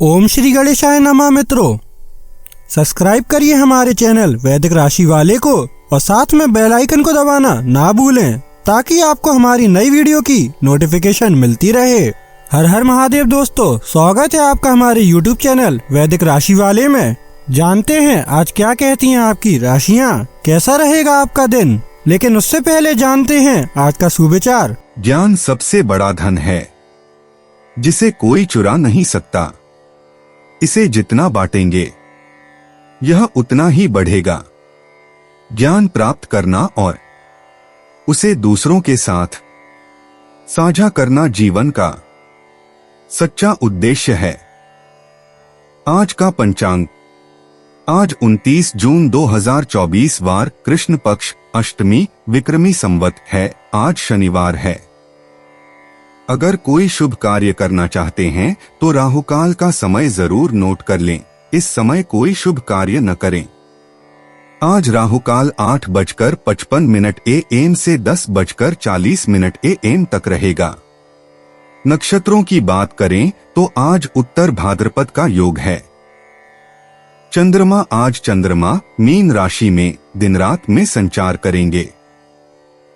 ओम श्री गणेशाय नमः। मित्रों, सब्सक्राइब करिए हमारे चैनल वैदिक राशि वाले को और साथ में बेल आइकन को दबाना ना भूलें ताकि आपको हमारी नई वीडियो की नोटिफिकेशन मिलती रहे। हर हर महादेव दोस्तों, स्वागत है आपका हमारे YouTube चैनल वैदिक राशि वाले में। जानते हैं आज क्या कहती हैं आपकी राशियां, कैसा रहेगा आपका दिन। लेकिन उससे पहले जानते हैं आज का सुविचार। ज्ञान सबसे बड़ा धन है जिसे कोई चुरा नहीं सकता। इसे जितना बांटेंगे यह उतना ही बढ़ेगा। ज्ञान प्राप्त करना और उसे दूसरों के साथ साझा करना जीवन का सच्चा उद्देश्य है। आज का पंचांग, आज 29 जून 2024 वार कृष्ण पक्ष अष्टमी विक्रमी संवत है। आज शनिवार है। अगर कोई शुभ कार्य करना चाहते हैं तो राहुकाल का समय जरूर नोट कर लें। इस समय कोई शुभ कार्य न करें। आज राहुकाल 8:55 AM से 10:40 AM तक रहेगा। नक्षत्रों की बात करें तो आज उत्तर भाद्रपद का योग है। चंद्रमा, आज चंद्रमा मीन राशि में दिन रात में संचार करेंगे।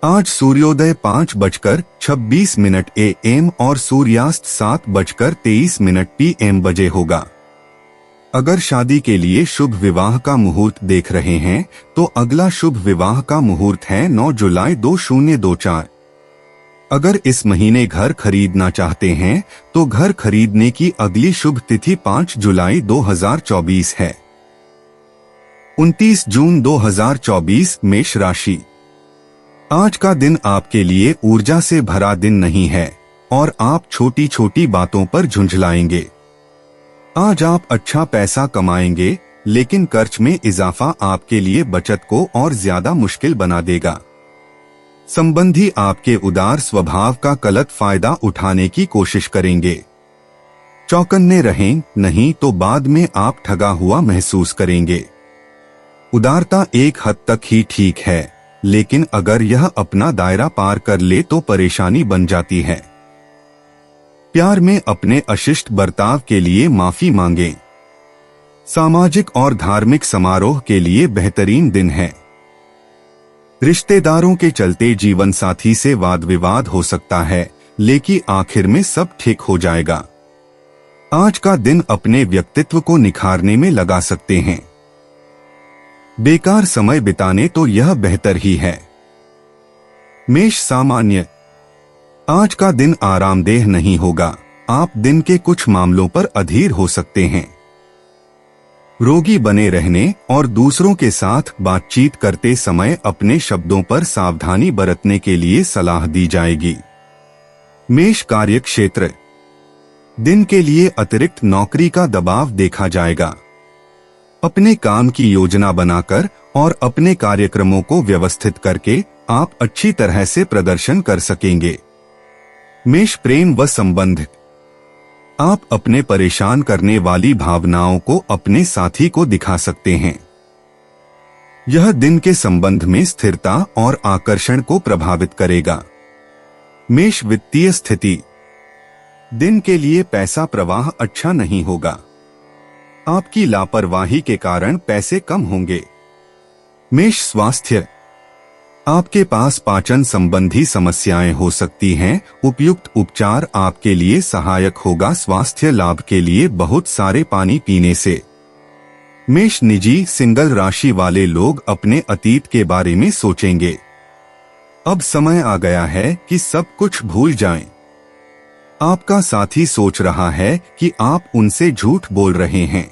आज सूर्योदय 5:26 AM और सूर्यास्त 7:23 PM बजे होगा। अगर शादी के लिए शुभ विवाह का मुहूर्त देख रहे हैं तो अगला शुभ विवाह का मुहूर्त है 9 जुलाई 2024। अगर इस महीने घर खरीदना चाहते हैं तो घर खरीदने की अगली शुभ तिथि 5 जुलाई 2024 है। 29 जून 2024 मेष राशि। आज का दिन आपके लिए ऊर्जा से भरा दिन नहीं है और आप छोटी छोटी बातों पर झुंझलाएंगे। आज आप अच्छा पैसा कमाएंगे लेकिन खर्च में इजाफा आपके लिए बचत को और ज्यादा मुश्किल बना देगा। संबंधी आपके उदार स्वभाव का गलत फायदा उठाने की कोशिश करेंगे। चौकन्ने रहें, नहीं तो बाद में आप ठगा हुआ महसूस करेंगे। उदारता एक हद तक ही ठीक है, लेकिन अगर यह अपना दायरा पार कर ले तो परेशानी बन जाती है। प्यार में अपने अशिष्ट बर्ताव के लिए माफी मांगें। सामाजिक और धार्मिक समारोह के लिए बेहतरीन दिन है। रिश्तेदारों के चलते जीवन साथी से वाद विवाद हो सकता है, लेकिन आखिर में सब ठीक हो जाएगा। आज का दिन अपने व्यक्तित्व को निखारने में लगा सकते हैं। बेकार समय बिताने तो यह बेहतर ही है। मेष सामान्य, आज का दिन आरामदेह नहीं होगा। आप दिन के कुछ मामलों पर अधीर हो सकते हैं। रोगी बने रहने और दूसरों के साथ बातचीत करते समय अपने शब्दों पर सावधानी बरतने के लिए सलाह दी जाएगी। मेष कार्य क्षेत्र, दिन के लिए अतिरिक्त नौकरी का दबाव देखा जाएगा। अपने काम की योजना बनाकर और अपने कार्यक्रमों को व्यवस्थित करके आप अच्छी तरह से प्रदर्शन कर सकेंगे। मेष प्रेम व संबंध, आप अपने परेशान करने वाली भावनाओं को अपने साथी को दिखा सकते हैं। यह दिन के संबंध में स्थिरता और आकर्षण को प्रभावित करेगा। मेष वित्तीय स्थिति, दिन के लिए पैसा प्रवाह अच्छा नहीं होगा। आपकी लापरवाही के कारण पैसे कम होंगे। मेष स्वास्थ्य, आपके पास पाचन संबंधी समस्याएं हो सकती हैं। उपयुक्त उपचार आपके लिए सहायक होगा। स्वास्थ्य लाभ के लिए बहुत सारे पानी पीने से। मेष निजी सिंगल राशि वाले लोग अपने अतीत के बारे में सोचेंगे। अब समय आ गया है कि सब कुछ भूल जाएं। आपका साथी सोच रहा है कि आप उनसे झूठ बोल रहे हैं।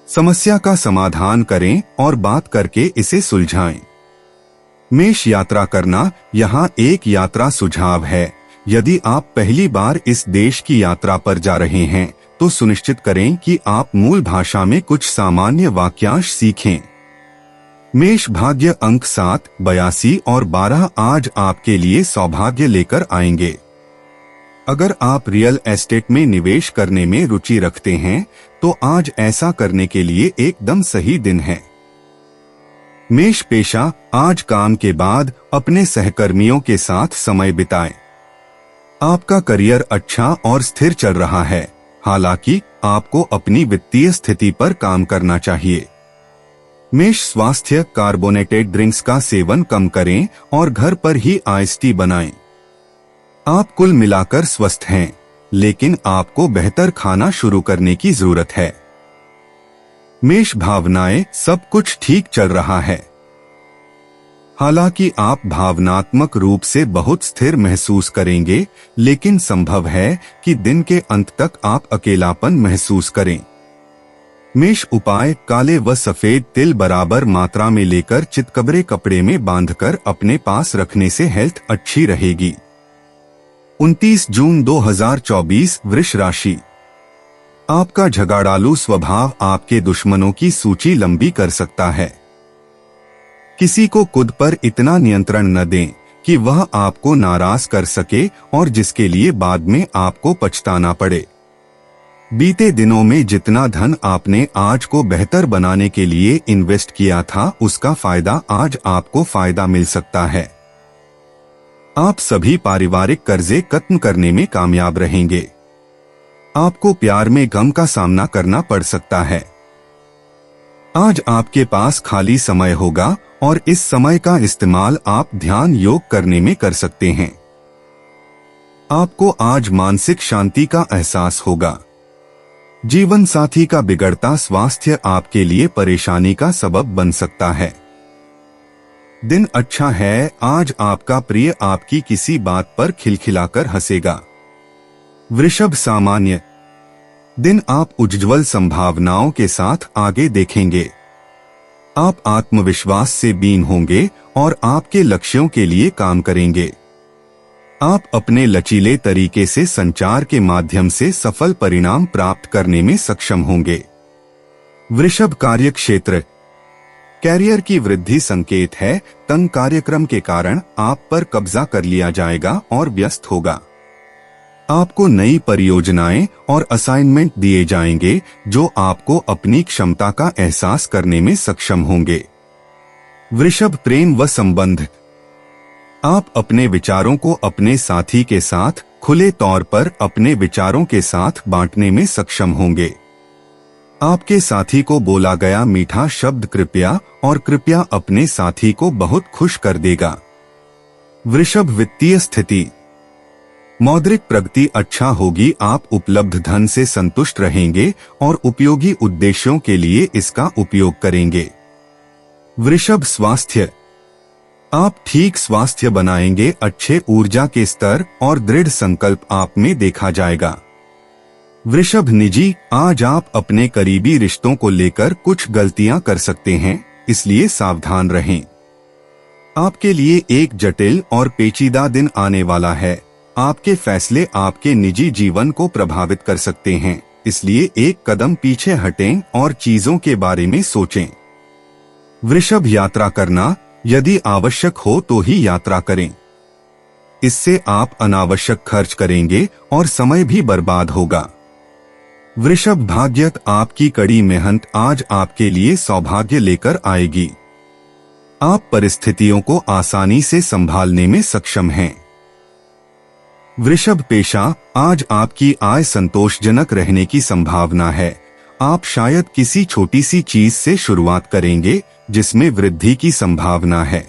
समस्या का समाधान करें और बात करके इसे सुलझाएं। मेष यात्रा करना, यहाँ एक यात्रा सुझाव है। यदि आप पहली बार इस देश की यात्रा पर जा रहे हैं तो सुनिश्चित करें कि आप मूल भाषा में कुछ सामान्य वाक्यांश सीखें। मेष भाग्य अंक 7, 82 और 12 आज आपके लिए सौभाग्य लेकर आएंगे। अगर आप रियल एस्टेट में निवेश करने में रुचि रखते हैं तो आज ऐसा करने के लिए एकदम सही दिन है। मेष पेशा, आज काम के बाद अपने सहकर्मियों के साथ समय बिताएं। आपका करियर अच्छा और स्थिर चल रहा है। हालांकि आपको अपनी वित्तीय स्थिति पर काम करना चाहिए। मेष स्वास्थ्य, कार्बोनेटेड ड्रिंक्स का सेवन कम करें और घर पर ही आइस टी बनाएं। आप कुल मिलाकर स्वस्थ हैं, लेकिन आपको बेहतर खाना शुरू करने की जरूरत है। मेष भावनाएं, सब कुछ ठीक चल रहा है। हालांकि आप भावनात्मक रूप से बहुत स्थिर महसूस करेंगे, लेकिन संभव है कि दिन के अंत तक आप अकेलापन महसूस करें। मेष उपाय, काले व सफेद तिल बराबर मात्रा में लेकर चितकबरे कपड़े में बांधकर अपने पास रखने से हेल्थ अच्छी रहेगी। 29 जून 2024 वृष राशि। आपका झगड़ालू स्वभाव आपके दुश्मनों की सूची लंबी कर सकता है। किसी को खुद पर इतना नियंत्रण न दें कि वह आपको नाराज कर सके और जिसके लिए बाद में आपको पछताना पड़े। बीते दिनों में जितना धन आपने आज को बेहतर बनाने के लिए इन्वेस्ट किया था, उसका फायदा आज आपको फायदा मिल सकता है। आप सभी पारिवारिक कर्जे खत्म करने में कामयाब रहेंगे। आपको प्यार में गम का सामना करना पड़ सकता है। आज आपके पास खाली समय होगा और इस समय का इस्तेमाल आप ध्यान योग करने में कर सकते हैं। आपको आज मानसिक शांति का एहसास होगा। जीवन साथी का बिगड़ता स्वास्थ्य आपके लिए परेशानी का सबब बन सकता है। दिन अच्छा है। आज आपका प्रिय आपकी किसी बात पर खिलखिलाकर हंसेगा। वृषभ सामान्य दिन, आप उज्ज्वल संभावनाओं के साथ आगे देखेंगे। आप आत्मविश्वास से बीन होंगे और आपके लक्ष्यों के लिए काम करेंगे। आप अपने लचीले तरीके से संचार के माध्यम से सफल परिणाम प्राप्त करने में सक्षम होंगे। वृषभ कार्य क्षेत्र, कैरियर की वृद्धि संकेत है। तंग कार्यक्रम के कारण आप पर कब्जा कर लिया जाएगा और व्यस्त होगा। आपको नई परियोजनाएं और असाइनमेंट दिए जाएंगे जो आपको अपनी क्षमता का एहसास करने में सक्षम होंगे। वृषभ प्रेम व संबंध, आप अपने विचारों को अपने साथी के साथ खुले तौर पर अपने विचारों के साथ बांटने में सक्षम होंगे। आपके साथी को बोला गया मीठा शब्द कृपया अपने साथी को बहुत खुश कर देगा। वृषभ वित्तीय स्थिति, मौद्रिक प्रगति अच्छा होगी। आप उपलब्ध धन से संतुष्ट रहेंगे और उपयोगी उद्देश्यों के लिए इसका उपयोग करेंगे। वृषभ स्वास्थ्य, आप ठीक स्वास्थ्य बनाएंगे। अच्छे ऊर्जा के स्तर और दृढ़ संकल्प आप में देखा जाएगा। वृषभ निजी, आज आप अपने करीबी रिश्तों को लेकर कुछ गलतियां कर सकते हैं, इसलिए सावधान रहें। आपके लिए एक जटिल और पेचीदा दिन आने वाला है। आपके फैसले आपके निजी जीवन को प्रभावित कर सकते हैं, इसलिए एक कदम पीछे हटें और चीजों के बारे में सोचें। वृषभ यात्रा करना, यदि आवश्यक हो तो ही यात्रा करें। इससे आप अनावश्यक खर्च करेंगे और समय भी बर्बाद होगा। वृषभ भाग्य, आपकी कड़ी मेहनत आज आपके लिए सौभाग्य लेकर आएगी। आप परिस्थितियों को आसानी से संभालने में सक्षम हैं। वृषभ पेशा, आज आपकी आय संतोषजनक रहने की संभावना है। आप शायद किसी छोटी सी चीज से शुरुआत करेंगे जिसमें वृद्धि की संभावना है।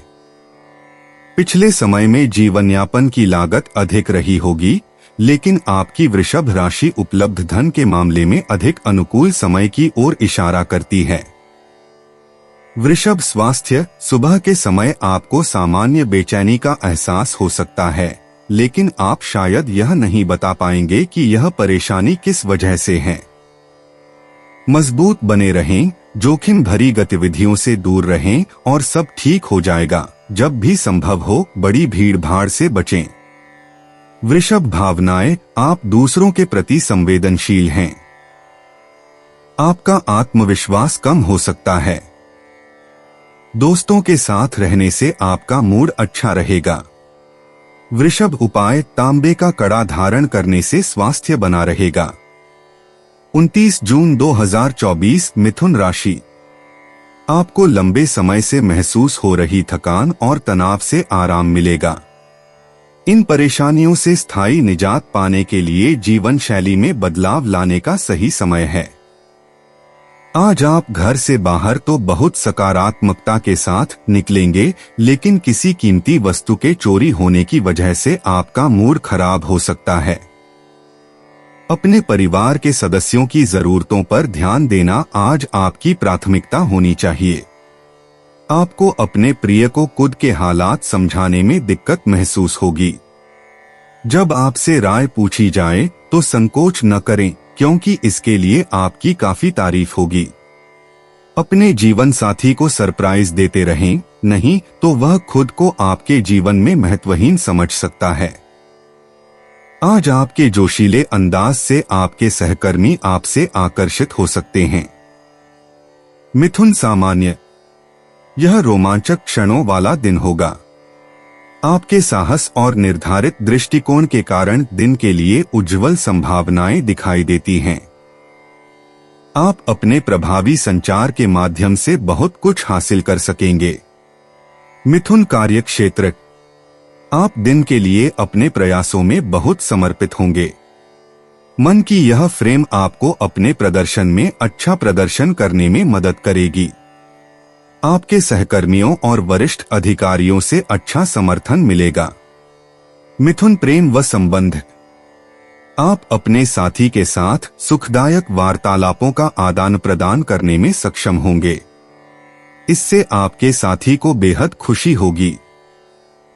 पिछले समय में जीवनयापन की लागत अधिक रही होगी, लेकिन आपकी वृषभ राशि उपलब्ध धन के मामले में अधिक अनुकूल समय की ओर इशारा करती है। वृषभ स्वास्थ्य, सुबह के समय आपको सामान्य बेचैनी का एहसास हो सकता है, लेकिन आप शायद यह नहीं बता पाएंगे कि यह परेशानी किस वजह से है। मजबूत बने रहें, जोखिम भरी गतिविधियों से दूर रहें और सब ठीक हो जाएगा। जब भी संभव हो बड़ी भीड़ भाड़ से बचें। वृषभ भावनाएं, आप दूसरों के प्रति संवेदनशील हैं। आपका आत्मविश्वास कम हो सकता है। दोस्तों के साथ रहने से आपका मूड अच्छा रहेगा। वृषभ उपाय, तांबे का कड़ा धारण करने से स्वास्थ्य बना रहेगा। 29 जून 2024 मिथुन राशि, आपको लंबे समय से महसूस हो रही थकान और तनाव से आराम मिलेगा। इन परेशानियों से स्थायी निजात पाने के लिए जीवन शैली में बदलाव लाने का सही समय है। आज आप घर से बाहर तो बहुत सकारात्मकता के साथ निकलेंगे, लेकिन किसी कीमती वस्तु के चोरी होने की वजह से आपका मूड खराब हो सकता है। अपने परिवार के सदस्यों की जरूरतों पर ध्यान देना आज आपकी प्राथमिकता होनी चाहिए। आपको अपने प्रिय को खुद के हालात समझाने में दिक्कत महसूस होगी। जब आपसे राय पूछी जाए तो संकोच न करें, क्योंकि इसके लिए आपकी काफी तारीफ होगी। अपने जीवन साथी को सरप्राइज देते रहें, नहीं तो वह खुद को आपके जीवन में महत्वहीन समझ सकता है। आज आपके जोशीले अंदाज से आपके सहकर्मी आपसे आकर्षित हो सकते हैं। मिथुन सामान्य, यह रोमांचक क्षणों वाला दिन होगा। आपके साहस और निर्धारित दृष्टिकोण के कारण दिन के लिए उज्जवल संभावनाएं दिखाई देती हैं। आप अपने प्रभावी संचार के माध्यम से बहुत कुछ हासिल कर सकेंगे। मिथुन कार्य क्षेत्र, आप दिन के लिए अपने प्रयासों में बहुत समर्पित होंगे। मन की यह फ्रेम आपको अपने प्रदर्शन में अच्छा प्रदर्शन करने में मदद करेगी। आपके सहकर्मियों और वरिष्ठ अधिकारियों से अच्छा समर्थन मिलेगा। मिथुन प्रेम व संबंध, आप अपने साथी के साथ सुखदायक वार्तालापों का आदान प्रदान करने में सक्षम होंगे। इससे आपके साथी को बेहद खुशी होगी।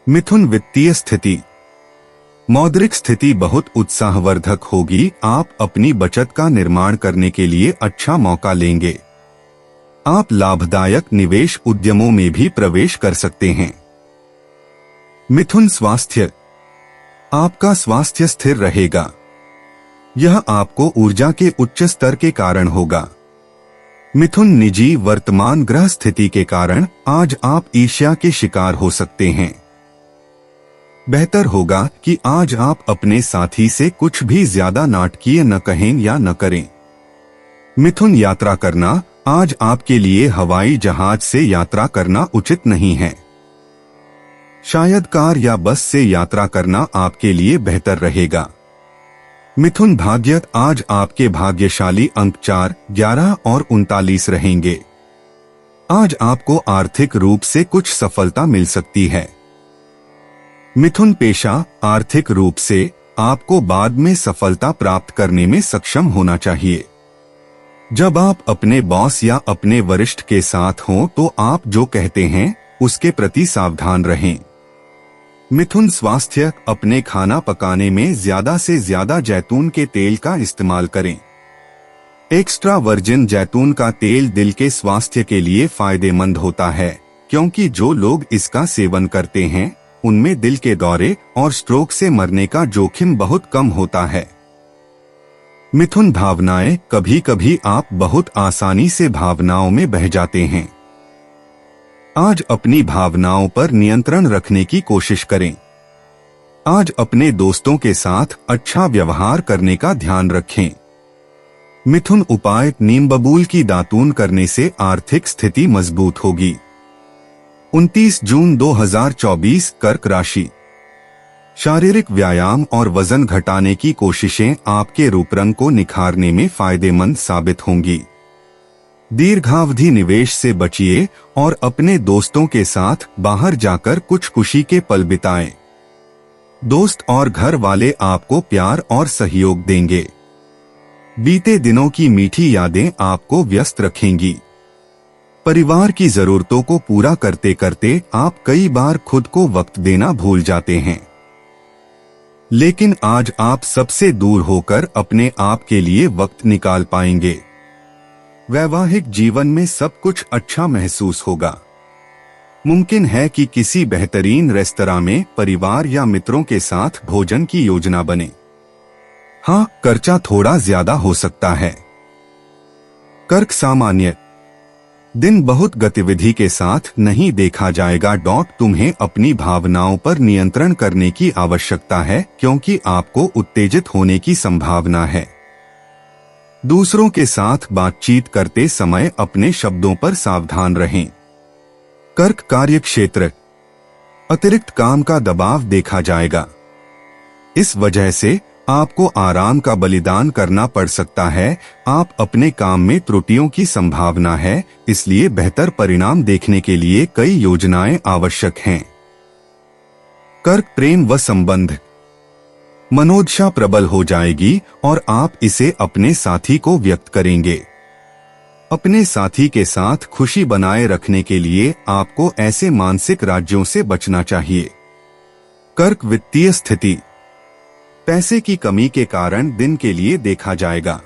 मिथुन वित्तीय स्थिति, मौद्रिक स्थिति बहुत उत्साहवर्धक होगी। आप अपनी बचत का निर्माण करने के लिए अच्छा मौका लेंगे। आप लाभदायक निवेश उद्यमों में भी प्रवेश कर सकते हैं। मिथुन स्वास्थ्य, आपका स्वास्थ्य स्थिर रहेगा। यह आपको ऊर्जा के उच्च स्तर के कारण होगा। मिथुन निजी वर्तमान ग्रह स्थिति के कारण आज आप ईर्ष्या के शिकार हो सकते हैं। बेहतर होगा कि आज आप अपने साथी से कुछ भी ज्यादा नाटकीय न कहें या न करें। मिथुन यात्रा करना, आज आपके लिए हवाई जहाज से यात्रा करना उचित नहीं है। शायद कार या बस से यात्रा करना आपके लिए बेहतर रहेगा। मिथुन भाग्य, आज आपके भाग्यशाली अंक 4, 11 और 39 रहेंगे। आज आपको आर्थिक रूप से कुछ सफलता मिल सकती है। मिथुन पेशा, आर्थिक रूप से आपको बाद में सफलता प्राप्त करने में सक्षम होना चाहिए। जब आप अपने बॉस या अपने वरिष्ठ के साथ हों तो आप जो कहते हैं उसके प्रति सावधान रहें। मिथुन स्वास्थ्य, अपने खाना पकाने में ज्यादा से ज्यादा जैतून के तेल का इस्तेमाल करें। एक्स्ट्रा वर्जिन जैतून का तेल दिल के स्वास्थ्य के लिए फायदेमंद होता है, क्योंकि जो लोग इसका सेवन करते हैं उनमें दिल के दौरे और स्ट्रोक से मरने का जोखिम बहुत कम होता है। मिथुन भावनाएं, कभी कभी आप बहुत आसानी से भावनाओं में बह जाते हैं। आज अपनी भावनाओं पर नियंत्रण रखने की कोशिश करें। आज अपने दोस्तों के साथ अच्छा व्यवहार करने का ध्यान रखें। मिथुन उपाय, नीम बबूल की दातून करने से आर्थिक स्थिति मजबूत होगी। 29 जून 2024, कर्क राशि, शारीरिक व्यायाम और वजन घटाने की कोशिशें आपके रूप रंग को निखारने में फायदेमंद साबित होंगी। दीर्घावधि निवेश से बचिए और अपने दोस्तों के साथ बाहर जाकर कुछ खुशी के पल बिताएं। दोस्त और घर वाले आपको प्यार और सहयोग देंगे। बीते दिनों की मीठी यादें आपको व्यस्त रखेंगी। परिवार की जरूरतों को पूरा करते करते आप कई बार खुद को वक्त देना भूल जाते हैं, लेकिन आज आप सबसे दूर होकर अपने आप के लिए वक्त निकाल पाएंगे। वैवाहिक जीवन में सब कुछ अच्छा महसूस होगा। मुमकिन है कि किसी बेहतरीन रेस्तरां में परिवार या मित्रों के साथ भोजन की योजना बने। हाँ, खर्चा थोड़ा ज्यादा हो सकता है। कर्क सामान्य, दिन बहुत गतिविधि के साथ नहीं देखा जाएगा। तुम्हें अपनी भावनाओं पर नियंत्रण करने की आवश्यकता है, क्योंकि आपको उत्तेजित होने की संभावना है। दूसरों के साथ बातचीत करते समय अपने शब्दों पर सावधान रहें। कर्क कार्य क्षेत्र, अतिरिक्त काम का दबाव देखा जाएगा। इस वजह से आपको आराम का बलिदान करना पड़ सकता है। आप अपने काम में त्रुटियों की संभावना है, इसलिए बेहतर परिणाम देखने के लिए कई योजनाएं आवश्यक हैं। कर्क प्रेम व संबंध। मनोदशा प्रबल हो जाएगी और आप इसे अपने साथी को व्यक्त करेंगे। अपने साथी के साथ खुशी बनाए रखने के लिए आपको ऐसे मानसिक राज्यों से बचना चाहिए। कर्क वित्तीय स्थिति। पैसे की कमी के कारण दिन के लिए देखा जाएगा।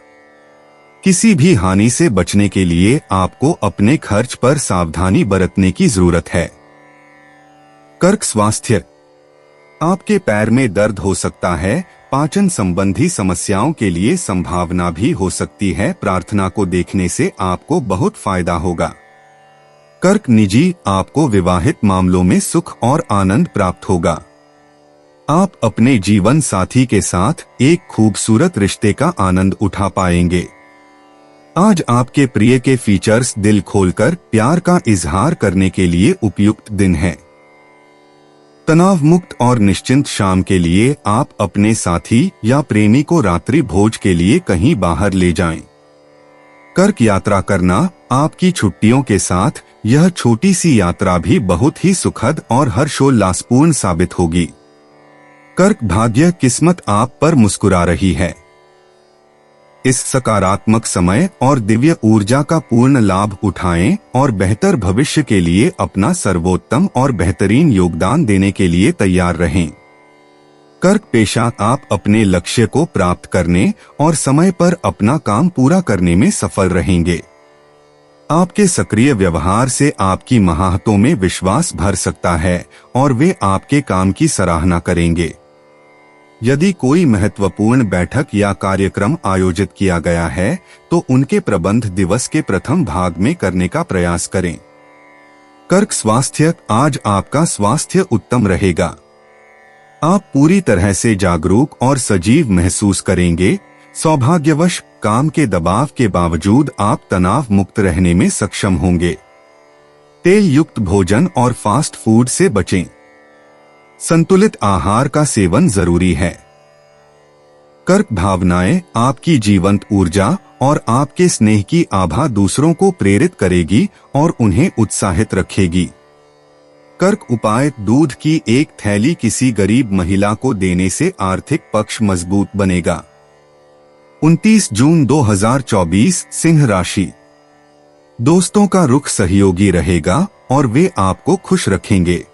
किसी भी हानि से बचने के लिए आपको अपने खर्च पर सावधानी बरतने की जरूरत है। कर्क स्वास्थ्य। आपके पैर में दर्द हो सकता है। पाचन संबंधी समस्याओं के लिए संभावना भी हो सकती है। प्रार्थना को देखने से आपको बहुत फायदा होगा। कर्क निजी। आपको विवाहित मामलों में सुख और आनंद प्राप्त होगा। आप अपने जीवन साथी के साथ एक खूबसूरत रिश्ते का आनंद उठा पाएंगे। आज आपके प्रिय के फीचर्स दिल खोलकर प्यार का इजहार करने के लिए उपयुक्त दिन है। तनाव मुक्त और निश्चिंत शाम के लिए आप अपने साथी या प्रेमी को रात्रि भोज के लिए कहीं बाहर ले जाएं। कर्क यात्रा करना। आपकी छुट्टियों के साथ यह छोटी सी यात्रा भी बहुत ही सुखद और हर्षोल्लासपूर्ण साबित होगी। कर्क भाग्य। किस्मत आप पर मुस्कुरा रही है। इस सकारात्मक समय और दिव्य ऊर्जा का पूर्ण लाभ उठाएं और बेहतर भविष्य के लिए अपना सर्वोत्तम और बेहतरीन योगदान देने के लिए तैयार रहें। कर्क पेशा। आप अपने लक्ष्य को प्राप्त करने और समय पर अपना काम पूरा करने में सफल रहेंगे। आपके सक्रिय व्यवहार से आपकी महारतों में विश्वास भर सकता है और वे आपके काम की सराहना करेंगे। यदि कोई महत्वपूर्ण बैठक या कार्यक्रम आयोजित किया गया है तो उनके प्रबंध दिवस के प्रथम भाग में करने का प्रयास करें। कर्क स्वास्थ्य। आज आपका स्वास्थ्य उत्तम रहेगा। आप पूरी तरह से जागरूक और सजीव महसूस करेंगे। सौभाग्यवश काम के दबाव के बावजूद आप तनाव मुक्त रहने में सक्षम होंगे। तेल युक्त भोजन और फास्ट फूड से बचें। संतुलित आहार का सेवन जरूरी है। कर्क भावनाएं। आपकी जीवंत ऊर्जा और आपके स्नेह की आभा दूसरों को प्रेरित करेगी और उन्हें उत्साहित रखेगी। कर्क उपाय। दूध की एक थैली किसी गरीब महिला को देने से आर्थिक पक्ष मजबूत बनेगा। 29 जून 2024 सिंह राशि। दोस्तों का रुख सहयोगी रहेगा और वे आपको खुश रखेंगे।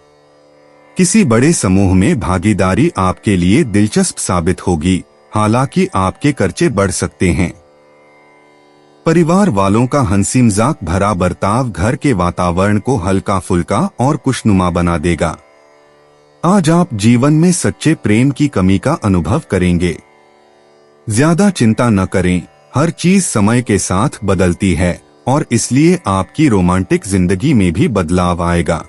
किसी बड़े समूह में भागीदारी आपके लिए दिलचस्प साबित होगी, हालांकि आपके खर्चे बढ़ सकते हैं। परिवार वालों का हंसी मजाक भरा बर्ताव घर के वातावरण को हल्का फुल्का और खुशनुमा बना देगा। आज आप जीवन में सच्चे प्रेम की कमी का अनुभव करेंगे। ज्यादा चिंता न करें, हर चीज समय के साथ बदलती है और इसलिए आपकी रोमांटिक जिंदगी में भी बदलाव आएगा।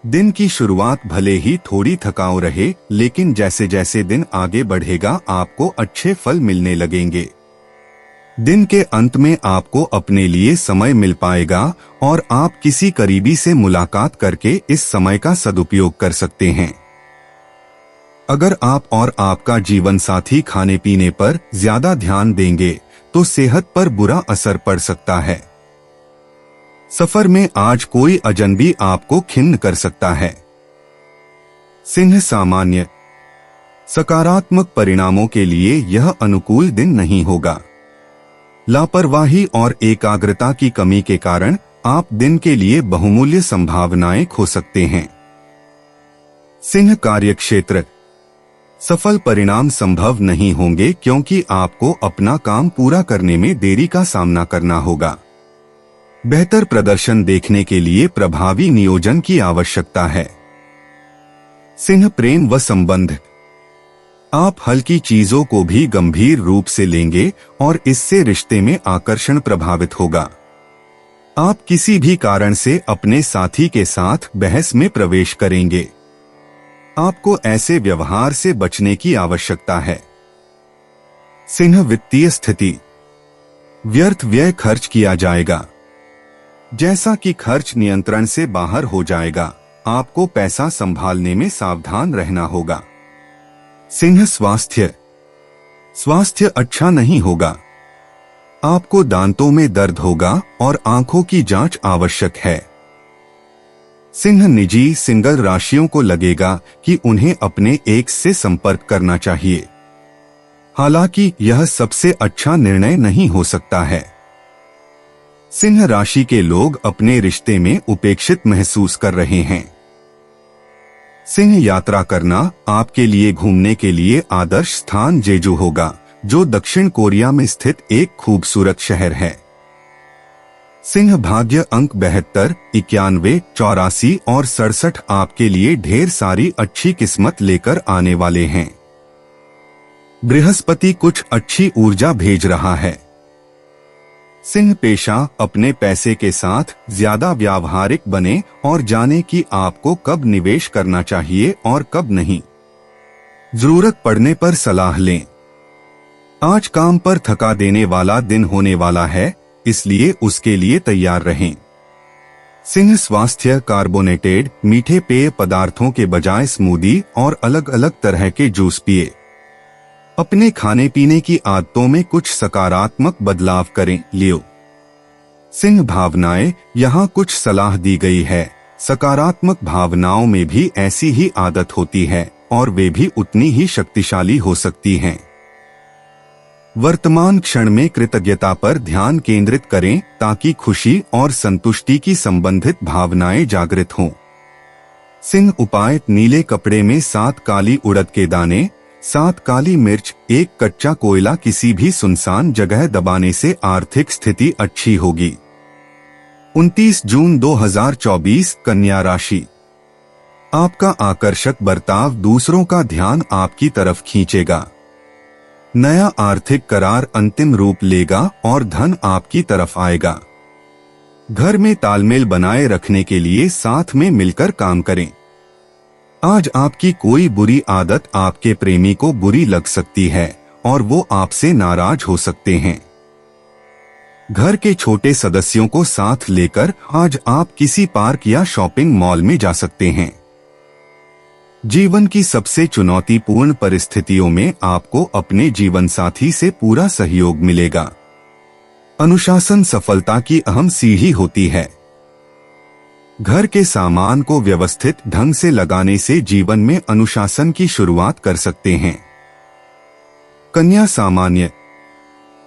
दिन की शुरुआत भले ही थोड़ी थकाऊ रहे, लेकिन जैसे जैसे दिन आगे बढ़ेगा आपको अच्छे फल मिलने लगेंगे। दिन के अंत में आपको अपने लिए समय मिल पाएगा और आप किसी करीबी से मुलाकात करके इस समय का सदुपयोग कर सकते हैं। अगर आप और आपका जीवन साथी खाने पीने पर ज्यादा ध्यान देंगे तो सेहत पर बुरा असर पड़ सकता है। सफर में आज कोई अजनबी आपको खिन्न कर सकता है। सिंह सामान्य। सकारात्मक परिणामों के लिए यह अनुकूल दिन नहीं होगा। लापरवाही और एकाग्रता की कमी के कारण आप दिन के लिए बहुमूल्य संभावनाएं खो सकते हैं। सिंह कार्यक्षेत्र। सफल परिणाम संभव नहीं होंगे क्योंकि आपको अपना काम पूरा करने में देरी का सामना करना होगा। बेहतर प्रदर्शन देखने के लिए प्रभावी नियोजन की आवश्यकता है। सिंह प्रेम व संबंध। आप हल्की चीजों को भी गंभीर रूप से लेंगे और इससे रिश्ते में आकर्षण प्रभावित होगा। आप किसी भी कारण से अपने साथी के साथ बहस में प्रवेश करेंगे। आपको ऐसे व्यवहार से बचने की आवश्यकता है। सिंह वित्तीय स्थिति। व्यर्थ व्यय खर्च किया जाएगा। जैसा कि खर्च नियंत्रण से बाहर हो जाएगा, आपको पैसा संभालने में सावधान रहना होगा। सिंह स्वास्थ्य। स्वास्थ्य अच्छा नहीं होगा। आपको दांतों में दर्द होगा और आंखों की जांच आवश्यक है। सिंह निजी सिंगल राशियों को लगेगा कि उन्हें अपने एक्स से संपर्क करना चाहिए। हालांकि यह सबसे अच्छा निर्णय नहीं हो सकता है। सिंह राशि के लोग अपने रिश्ते में उपेक्षित महसूस कर रहे हैं। सिंह यात्रा करना आपके लिए घूमने के लिए आदर्श स्थान जेजू होगा, जो दक्षिण कोरिया में स्थित एक खूबसूरत शहर है। सिंह भाग्य अंक 72, 91, 84 और 67 आपके लिए ढेर सारी अच्छी किस्मत लेकर आने वाले हैं। बृहस्पति कुछ अच्छी ऊर्जा भेज रहा है। सिंह पेशा अपने पैसे के साथ ज्यादा व्यावहारिक बने और जाने कि आपको कब निवेश करना चाहिए और कब नहीं। जरूरत पड़ने पर सलाह लें। आज काम पर थका देने वाला दिन होने वाला है, इसलिए उसके लिए तैयार रहें। सिंह स्वास्थ्य कार्बोनेटेड मीठे पेय पदार्थों के बजाय स्मूदी और अलग अलग तरह के जूस पिए। अपने खाने पीने की आदतों में कुछ सकारात्मक बदलाव करें। लियो। सिंह भावनाएं, यहाँ कुछ सलाह दी गई है। सकारात्मक भावनाओं में भी ऐसी ही आदत होती है और वे भी उतनी ही शक्तिशाली हो सकती हैं। वर्तमान क्षण में कृतज्ञता पर ध्यान केंद्रित करें ताकि खुशी और संतुष्टि की संबंधित भावनाएं जागृत हों। सिंह उपाय: नीले कपड़े में 7 काली उड़द के दाने, 7 काली मिर्च, 1 कच्चा कोयला किसी भी सुनसान जगह दबाने से आर्थिक स्थिति अच्छी होगी। 29 जून 2024 कन्या राशि। आपका आकर्षक बर्ताव दूसरों का ध्यान आपकी तरफ खींचेगा। नया आर्थिक करार अंतिम रूप लेगा और धन आपकी तरफ आएगा। घर में तालमेल बनाए रखने के लिए साथ में मिलकर काम करें। आज आपकी कोई बुरी आदत आपके प्रेमी को बुरी लग सकती है और वो आपसे नाराज हो सकते हैं। घर के छोटे सदस्यों को साथ लेकर आज आप किसी पार्क या शॉपिंग मॉल में जा सकते हैं। जीवन की सबसे चुनौतीपूर्ण परिस्थितियों में आपको अपने जीवन साथी से पूरा सहयोग मिलेगा। अनुशासन सफलता की अहम सीढ़ी होती है। घर के सामान को व्यवस्थित ढंग से लगाने से जीवन में अनुशासन की शुरुआत कर सकते हैं। कन्या सामान्य।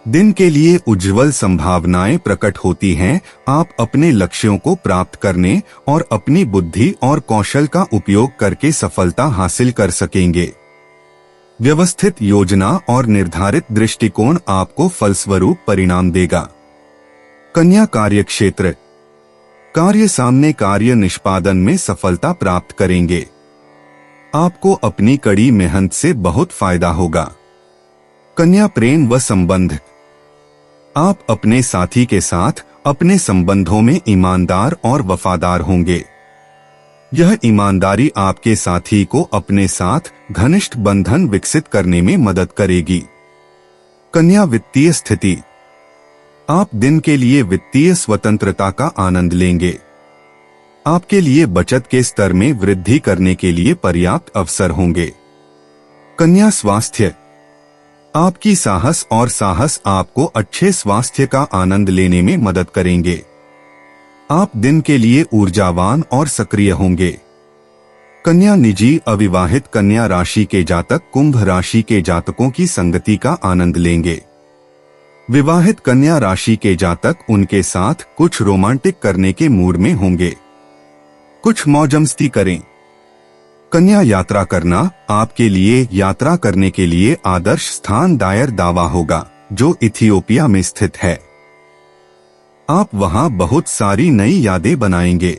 दिन के लिए उज्जवल संभावनाएं प्रकट होती हैं। आप अपने लक्ष्यों को प्राप्त करने और अपनी बुद्धि और कौशल का उपयोग करके सफलता हासिल कर सकेंगे। व्यवस्थित योजना और निर्धारित दृष्टिकोण आपको फलस्वरूप परिणाम देगा। कन्या कार्यक्षेत्र। कार्य सामने कार्य निष्पादन में सफलता प्राप्त करेंगे। आपको अपनी कड़ी मेहनत से बहुत फायदा होगा। कन्या प्रेम व संबंध। आप अपने साथी के साथ अपने संबंधों में ईमानदार और वफादार होंगे। यह ईमानदारी आपके साथी को अपने साथ घनिष्ठ बंधन विकसित करने में मदद करेगी। कन्या वित्तीय स्थिति। आप दिन के लिए वित्तीय स्वतंत्रता का आनंद लेंगे। आपके लिए बचत के स्तर में वृद्धि करने के लिए पर्याप्त अवसर होंगे। कन्या स्वास्थ्य। आपकी साहस आपको अच्छे स्वास्थ्य का आनंद लेने में मदद करेंगे। आप दिन के लिए ऊर्जावान और सक्रिय होंगे। कन्या निजी अविवाहित कन्या राशि के जातक कुंभ राशि के जातकों की संगति का आनंद लेंगे। विवाहित कन्या राशि के जातक उनके साथ कुछ रोमांटिक करने के मूड में होंगे। कुछ मौजमस्ती करें। कन्या यात्रा करना आपके लिए यात्रा करने के लिए आदर्श स्थान दायर दावा होगा, जो इथियोपिया में स्थित है। आप वहां बहुत सारी नई यादें बनाएंगे।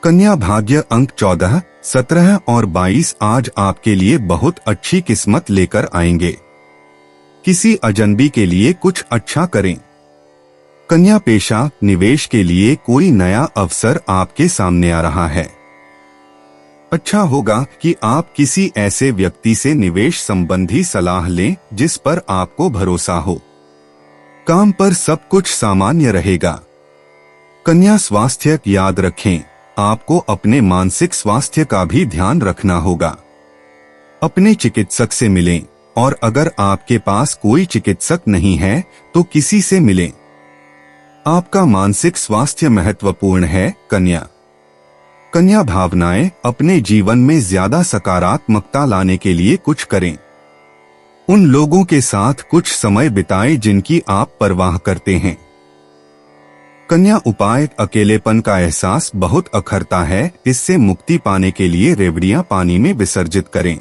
कन्या भाग्य अंक 14, 17 और 22 आज आपके लिए बहुत अच्छी किस्मत लेकर आएंगे। किसी अजनबी के लिए कुछ अच्छा करें। कन्या पेशा निवेश के लिए कोई नया अवसर आपके सामने आ रहा है। अच्छा होगा कि आप किसी ऐसे व्यक्ति से निवेश संबंधी सलाह लें जिस पर आपको भरोसा हो। काम पर सब कुछ सामान्य रहेगा। कन्या स्वास्थ्य याद रखें, आपको अपने मानसिक स्वास्थ्य का भी ध्यान रखना होगा। अपने चिकित्सक से मिलें और अगर आपके पास कोई चिकित्सक नहीं है तो किसी से मिलें। आपका मानसिक स्वास्थ्य महत्वपूर्ण है। कन्या कन्या भावनाएं अपने जीवन में ज्यादा सकारात्मकता लाने के लिए कुछ करें। उन लोगों के साथ कुछ समय बिताएं जिनकी आप परवाह करते हैं। कन्या उपाय अकेलेपन का एहसास बहुत अखरता है, इससे मुक्ति पाने के लिए रेवड़ियां पानी में विसर्जित करें।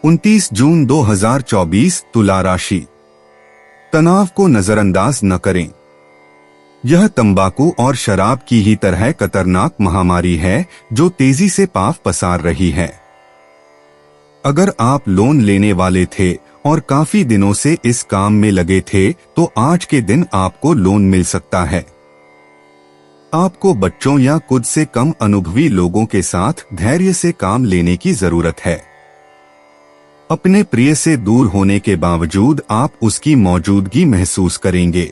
29 जून 2024 तुला राशि। तनाव को नजरअंदाज न करें। यह तंबाकू और शराब की ही तरह खतरनाक महामारी है जो तेजी से पांव पसार रही है। अगर आप लोन लेने वाले थे और काफी दिनों से इस काम में लगे थे तो आज के दिन आपको लोन मिल सकता है। आपको बच्चों या खुद से कम अनुभवी लोगों के साथ धैर्य से काम लेने की जरूरत है। अपने प्रिय से दूर होने के बावजूद आप उसकी मौजूदगी महसूस करेंगे।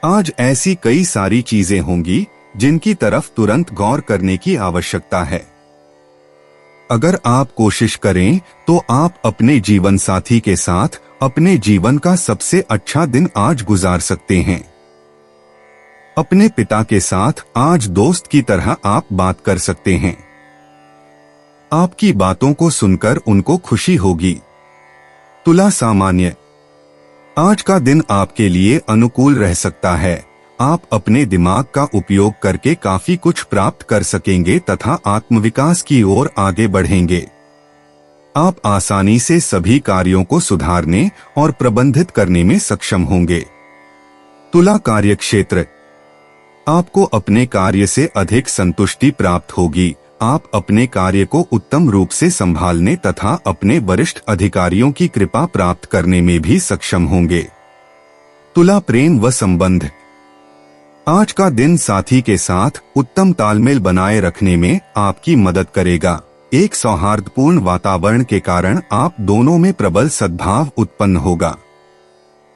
आज ऐसी कई सारी चीजें होंगी जिनकी तरफ तुरंत गौर करने की आवश्यकता है। अगर आप कोशिश करें तो आप अपने जीवन साथी के साथ अपने जीवन का सबसे अच्छा दिन आज गुजार सकते हैं। अपने पिता के साथ आज दोस्त की तरह आप बात कर सकते हैं। आपकी बातों को सुनकर उनको खुशी होगी। तुला सामान्य। आज का दिन आपके लिए अनुकूल रह सकता है। आप अपने दिमाग का उपयोग करके काफी कुछ प्राप्त कर सकेंगे तथा आत्मविकास की ओर आगे बढ़ेंगे। आप आसानी से सभी कार्यों को सुधारने और प्रबंधित करने में सक्षम होंगे। तुला कार्यक्षेत्र। आपको अपने कार्य से अधिक संतुष्टि प्राप्त होगी। आप अपने कार्य को उत्तम रूप से संभालने तथा अपने वरिष्ठ अधिकारियों की कृपा प्राप्त करने में भी सक्षम होंगे। तुला प्रेम व संबंध। आज का दिन साथी के साथ उत्तम तालमेल बनाए रखने में आपकी मदद करेगा। एक सौहार्दपूर्ण वातावरण के कारण आप दोनों में प्रबल सद्भाव उत्पन्न होगा।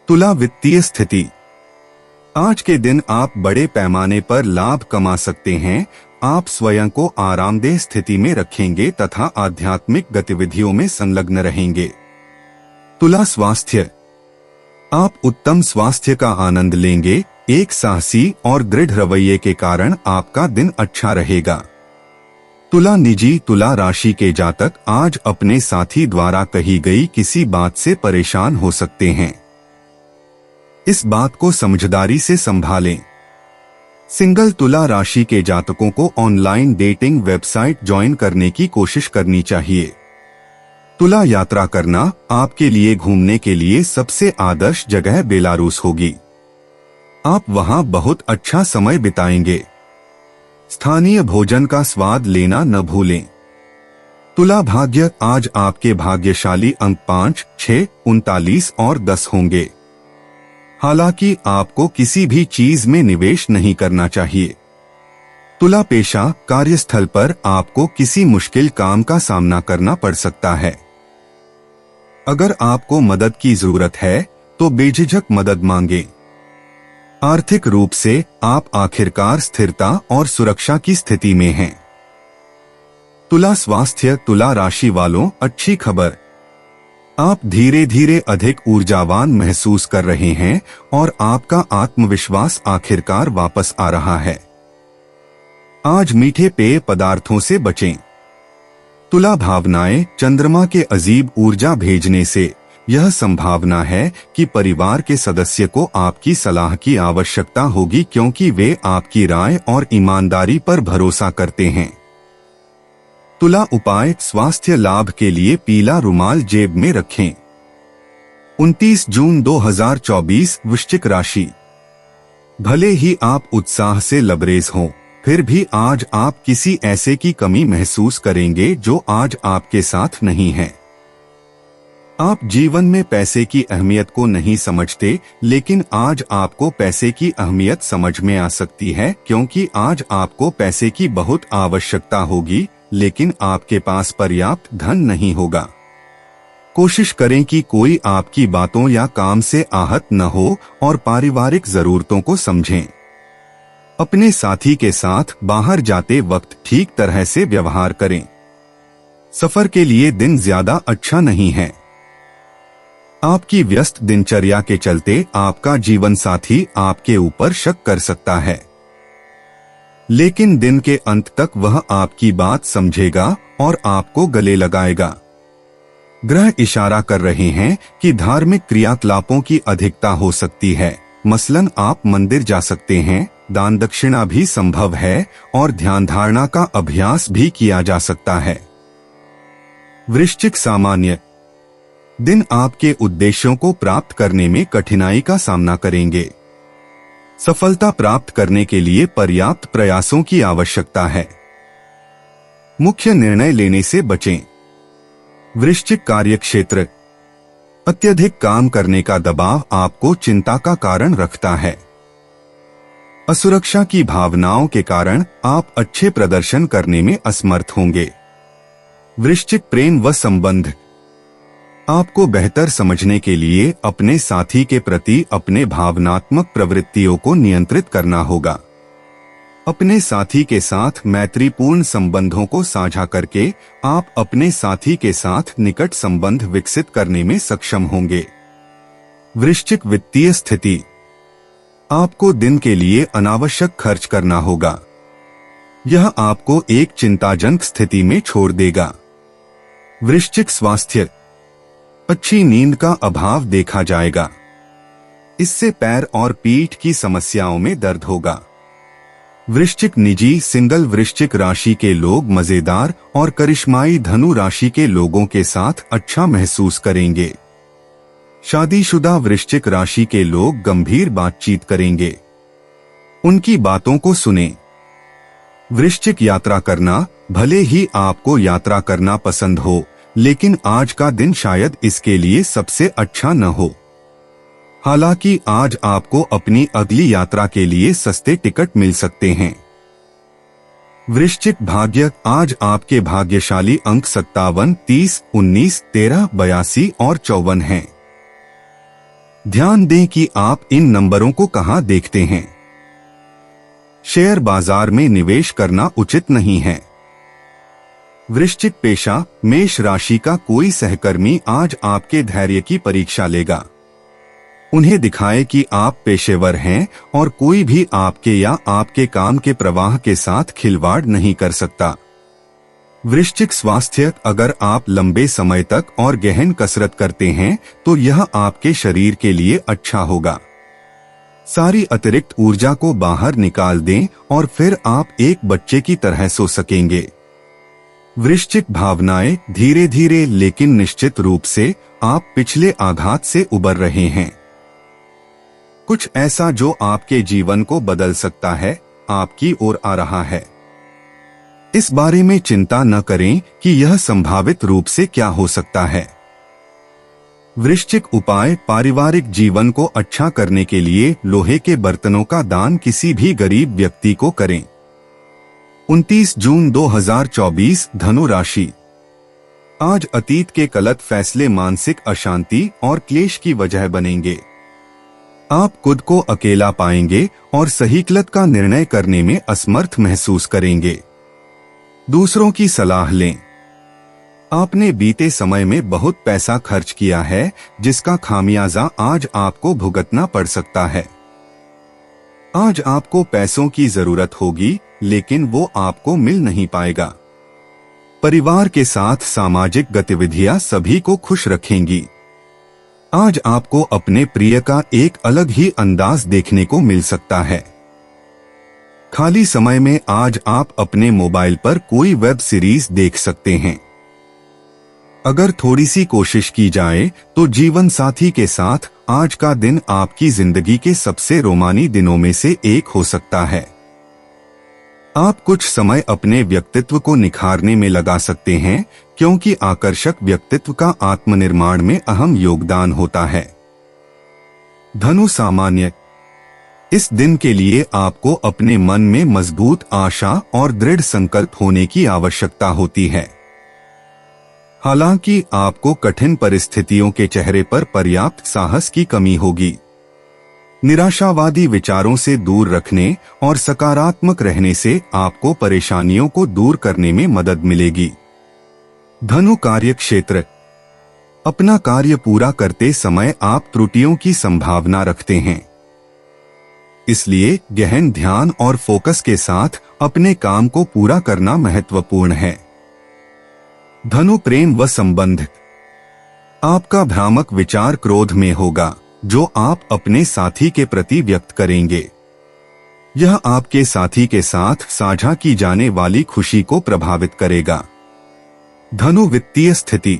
तुला वित्तीय स्थिति। आज के दिन आप बड़े पैमाने पर लाभ कमा सकते हैं। आप स्वयं को आरामदेह स्थिति में रखेंगे तथा आध्यात्मिक गतिविधियों में संलग्न रहेंगे। तुला स्वास्थ्य। आप उत्तम स्वास्थ्य का आनंद लेंगे। एक साहसी और दृढ़ रवैये के कारण आपका दिन अच्छा रहेगा। तुला निजी। तुला राशि के जातक आज अपने साथी द्वारा कही गई किसी बात से परेशान हो सकते हैं। इस बात को समझदारी से संभालें। सिंगल तुला राशि के जातकों को ऑनलाइन डेटिंग वेबसाइट ज्वाइन करने की कोशिश करनी चाहिए। तुला यात्रा करना आपके लिए घूमने के लिए सबसे आदर्श जगह बेलारूस होगी। आप वहां बहुत अच्छा समय बिताएंगे। स्थानीय भोजन का स्वाद लेना न भूलें। तुला भाग्य। आज आपके भाग्यशाली अंक 5, 6, 39 और 10 होंगे। हालांकि आपको किसी भी चीज में निवेश नहीं करना चाहिए। तुला पेशा। कार्यस्थल पर आपको किसी मुश्किल काम का सामना करना पड़ सकता है। अगर आपको मदद की जरूरत है तो बेझिझक मदद मांगे। आर्थिक रूप से आप आखिरकार स्थिरता और सुरक्षा की स्थिति में हैं। तुला स्वास्थ्य। तुला राशि वालों अच्छी खबर। आप धीरे धीरे अधिक ऊर्जावान महसूस कर रहे हैं और आपका आत्मविश्वास आखिरकार वापस आ रहा है। आज मीठे पेय पदार्थों से बचें। तुला भावनाएं। चंद्रमा के अजीब ऊर्जा भेजने से यह संभावना है कि परिवार के सदस्य को आपकी सलाह की आवश्यकता होगी क्योंकि वे आपकी राय और ईमानदारी पर भरोसा करते हैं। तुला उपाय। स्वास्थ्य लाभ के लिए पीला रुमाल जेब में रखें। 29 जून 2024 वृश्चिक राशि। भले ही आप उत्साह से लबरेज हों, फिर भी आज आप किसी ऐसे की कमी महसूस करेंगे जो आज आपके साथ नहीं है। आप जीवन में पैसे की अहमियत को नहीं समझते, लेकिन आज आपको पैसे की अहमियत समझ में आ सकती है क्योंकि आज आपको पैसे की बहुत आवश्यकता होगी, लेकिन आपके पास पर्याप्त धन नहीं होगा। कोशिश करें कि कोई आपकी बातों या काम से आहत न हो और पारिवारिक जरूरतों को समझें। अपने साथी के साथ बाहर जाते वक्त ठीक तरह से व्यवहार करें। सफर के लिए दिन ज्यादा अच्छा नहीं है। आपकी व्यस्त दिनचर्या के चलते आपका जीवन साथी आपके ऊपर शक कर सकता है, लेकिन दिन के अंत तक वह आपकी बात समझेगा और आपको गले लगाएगा। ग्रह इशारा कर रहे हैं कि धार्मिक क्रियाकलापों की अधिकता हो सकती है। मसलन आप मंदिर जा सकते हैं, दान दक्षिणा भी संभव है और ध्यान धारणा का अभ्यास भी किया जा सकता है। वृश्चिक सामान्य दिन आपके उद्देश्यों को प्राप्त करने में कठिनाई का सामना करेंगे। सफलता प्राप्त करने के लिए पर्याप्त प्रयासों की आवश्यकता है। मुख्य निर्णय लेने से बचें। वृश्चिक कार्यक्षेत्र अत्यधिक काम करने का दबाव आपको चिंता का कारण रखता है। असुरक्षा की भावनाओं के कारण आप अच्छे प्रदर्शन करने में असमर्थ होंगे। वृश्चिक प्रेम व संबंध आपको बेहतर समझने के लिए अपने साथी के प्रति अपने भावनात्मक प्रवृत्तियों को नियंत्रित करना होगा। अपने साथी के साथ मैत्रीपूर्ण संबंधों को साझा करके आप अपने साथी के साथ निकट संबंध विकसित करने में सक्षम होंगे। वृश्चिक वित्तीय स्थिति आपको दिन के लिए अनावश्यक खर्च करना होगा। यह आपको एक चिंताजनक स्थिति में छोड़ देगा। वृश्चिक स्वास्थ्य अच्छी नींद का अभाव देखा जाएगा। इससे पैर और पीठ की समस्याओं में दर्द होगा। वृश्चिक निजी सिंगल वृश्चिक राशि के लोग मजेदार और करिश्माई धनु राशि के लोगों के साथ अच्छा महसूस करेंगे। शादीशुदा वृश्चिक राशि के लोग गंभीर बातचीत करेंगे। उनकी बातों को सुनें। वृश्चिक यात्रा करना भले ही आपको यात्रा करना पसंद हो, लेकिन आज का दिन शायद इसके लिए सबसे अच्छा न हो। हालांकि आज आपको अपनी अगली यात्रा के लिए सस्ते टिकट मिल सकते हैं। वृश्चिक भाग्य आज आपके भाग्यशाली अंक 57, 30, 19, 13, 82 और 54 हैं। ध्यान दें कि आप इन नंबरों को कहां देखते हैं। शेयर बाजार में निवेश करना उचित नहीं है। वृश्चिक पेशा मेष राशि का कोई सहकर्मी आज आपके धैर्य की परीक्षा लेगा। उन्हें दिखाए कि आप पेशेवर हैं और कोई भी आपके या आपके काम के प्रवाह के साथ खिलवाड़ नहीं कर सकता। वृश्चिक स्वास्थ्य अगर आप लंबे समय तक और गहन कसरत करते हैं तो यह आपके शरीर के लिए अच्छा होगा। सारी अतिरिक्त ऊर्जा को बाहर निकाल दें और फिर आप एक बच्चे की तरह सो सकेंगे। वृश्चिक भावनाएं धीरे धीरे लेकिन निश्चित रूप से आप पिछले आघात से उबर रहे हैं। कुछ ऐसा जो आपके जीवन को बदल सकता है आपकी ओर आ रहा है। इस बारे में चिंता न करें कि यह संभावित रूप से क्या हो सकता है। वृश्चिक उपाय पारिवारिक जीवन को अच्छा करने के लिए लोहे के बर्तनों का दान किसी भी गरीब व्यक्ति को करें। 29 जून 2024 धनु राशि आज अतीत के गलत फैसले मानसिक अशांति और क्लेश की वजह बनेंगे। आप खुद को अकेला पाएंगे और सही गलत का निर्णय करने में असमर्थ महसूस करेंगे। दूसरों की सलाह लें। आपने बीते समय में बहुत पैसा खर्च किया है जिसका खामियाजा आज आपको भुगतना पड़ सकता है। आज आपको पैसों की जरूरत होगी लेकिन वो आपको मिल नहीं पाएगा। परिवार के साथ सामाजिक गतिविधियां सभी को खुश रखेंगी। आज आपको अपने प्रिय का एक अलग ही अंदाज देखने को मिल सकता है। खाली समय में आज आप अपने मोबाइल पर कोई वेब सीरीज देख सकते हैं। अगर थोड़ी सी कोशिश की जाए तो जीवन साथी के साथ आज का दिन आपकी जिंदगी के सबसे रोमानी दिनों में से एक हो सकता है। आप कुछ समय अपने व्यक्तित्व को निखारने में लगा सकते हैं क्योंकि आकर्षक व्यक्तित्व का आत्मनिर्माण में अहम योगदान होता है। धनु सामान्य इस दिन के लिए आपको अपने मन में मजबूत आशा और दृढ़ संकल्प होने की आवश्यकता होती है। हालांकि आपको कठिन परिस्थितियों के चेहरे पर पर्याप्त साहस की कमी होगी। निराशावादी विचारों से दूर रखने और सकारात्मक रहने से आपको परेशानियों को दूर करने में मदद मिलेगी। धनु कार्य क्षेत्र। अपना कार्य पूरा करते समय आप त्रुटियों की संभावना रखते हैं, इसलिए गहन ध्यान और फोकस के साथ अपने काम को पूरा करना महत्वपूर्ण है। धनु प्रेम व संबंध। आपका भ्रामक विचार क्रोध में होगा जो आप अपने साथी के प्रति व्यक्त करेंगे। यह आपके साथी के साथ साझा की जाने वाली खुशी को प्रभावित करेगा। धनु वित्तीय स्थिति।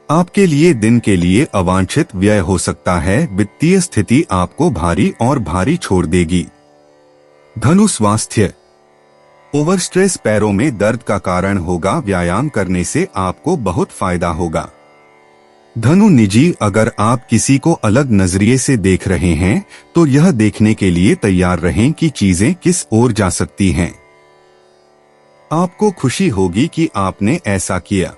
आपके लिए दिन के लिए अवांछित व्यय हो सकता है। वित्तीय स्थिति आपको भारी और भारी छोड़ देगी। धनु स्वास्थ्य। ओवर स्ट्रेस पैरों में दर्द का कारण होगा। व्यायाम करने से आपको बहुत फायदा होगा। धनु निजी। अगर आप किसी को अलग नजरिए से देख रहे हैं तो यह देखने के लिए तैयार रहें कि चीजें किस ओर जा सकती हैं। आपको खुशी होगी कि आपने ऐसा किया।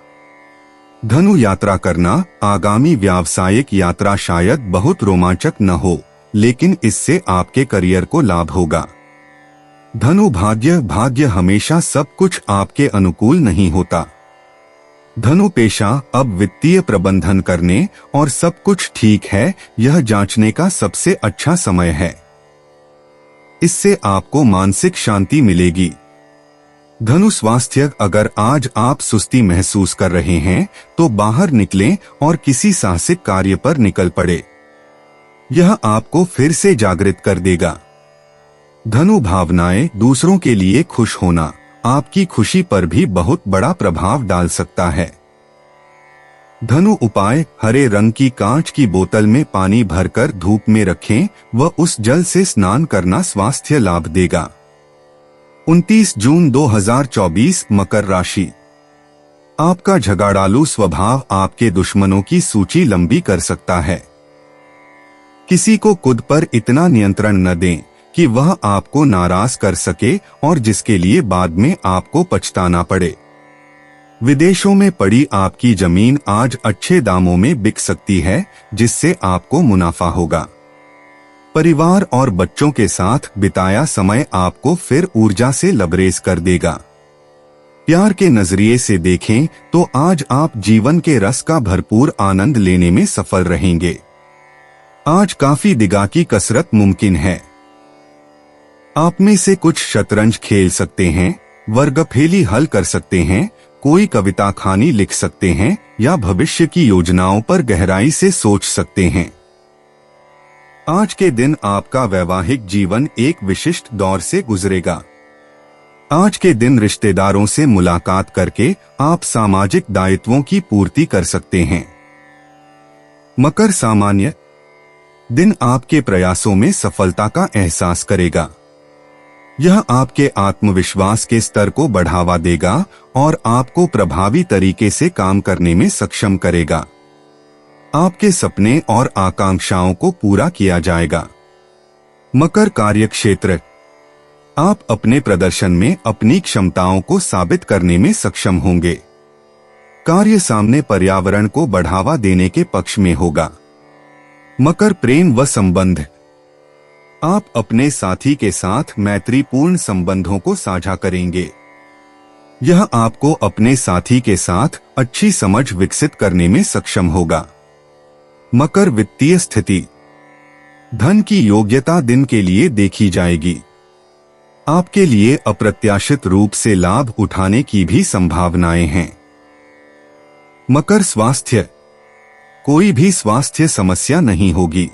धनु यात्रा करना। आगामी व्यावसायिक यात्रा शायद बहुत रोमांचक न हो, लेकिन इससे आपके करियर को लाभ होगा। धनु भाग्य। भाग्य हमेशा सब कुछ आपके अनुकूल नहीं होता। धनु पेशा। अब वित्तीय प्रबंधन करने और सब कुछ ठीक है यह जांचने का सबसे अच्छा समय है। इससे आपको मानसिक शांति मिलेगी। धनु स्वास्थ्य। अगर आज आप सुस्ती महसूस कर रहे हैं तो बाहर निकलें और किसी साहसिक कार्य पर निकल पड़े। यह आपको फिर से जागृत कर देगा। धनु भावनाएं। दूसरों के लिए खुश होना आपकी खुशी पर भी बहुत बड़ा प्रभाव डाल सकता है। धनु उपाय। हरे रंग की कांच की बोतल में पानी भरकर धूप में रखें व उस जल से स्नान करना स्वास्थ्य लाभ देगा। 29 जून 2024 मकर राशि। आपका झगड़ालू स्वभाव आपके दुश्मनों की सूची लंबी कर सकता है। किसी को खुद पर इतना नियंत्रण न दें कि वह आपको नाराज कर सके और जिसके लिए बाद में आपको पछताना पड़े। विदेशों में पड़ी आपकी जमीन आज अच्छे दामों में बिक सकती है, जिससे आपको मुनाफा होगा। परिवार और बच्चों के साथ बिताया समय आपको फिर ऊर्जा से लबरेज कर देगा। प्यार के नजरिए से देखें तो आज आप जीवन के रस का भरपूर आनंद लेने में सफल रहेंगे। आज काफी दिगा की कसरत मुमकिन है। आप में से कुछ शतरंज खेल सकते हैं, वर्गफेली हल कर सकते हैं, कोई कविता कहानी लिख सकते हैं या भविष्य की योजनाओं पर गहराई से सोच सकते हैं। आज के दिन आपका वैवाहिक जीवन एक विशिष्ट दौर से गुजरेगा। आज के दिन रिश्तेदारों से मुलाकात करके आप सामाजिक दायित्वों की पूर्ति कर सकते हैं। मकर सामान्य। दिन आपके प्रयासों में सफलता का एहसास करेगा। यह आपके आत्मविश्वास के स्तर को बढ़ावा देगा और आपको प्रभावी तरीके से काम करने में सक्षम करेगा। आपके सपने और आकांक्षाओं को पूरा किया जाएगा। मकर कार्य क्षेत्र। आप अपने प्रदर्शन में अपनी क्षमताओं को साबित करने में सक्षम होंगे। कार्य सामने पर्यावरण को बढ़ावा देने के पक्ष में होगा। मकर प्रेम व संबंध। आप अपने साथी के साथ मैत्रीपूर्ण संबंधों को साझा करेंगे। यह आपको अपने साथी के साथ अच्छी समझ विकसित करने में सक्षम होगा। मकर वित्तीय स्थिति। धन की योग्यता दिन के लिए देखी जाएगी। आपके लिए अप्रत्याशित रूप से लाभ उठाने की भी संभावनाएं हैं। मकर स्वास्थ्य। कोई भी स्वास्थ्य समस्या नहीं होगी।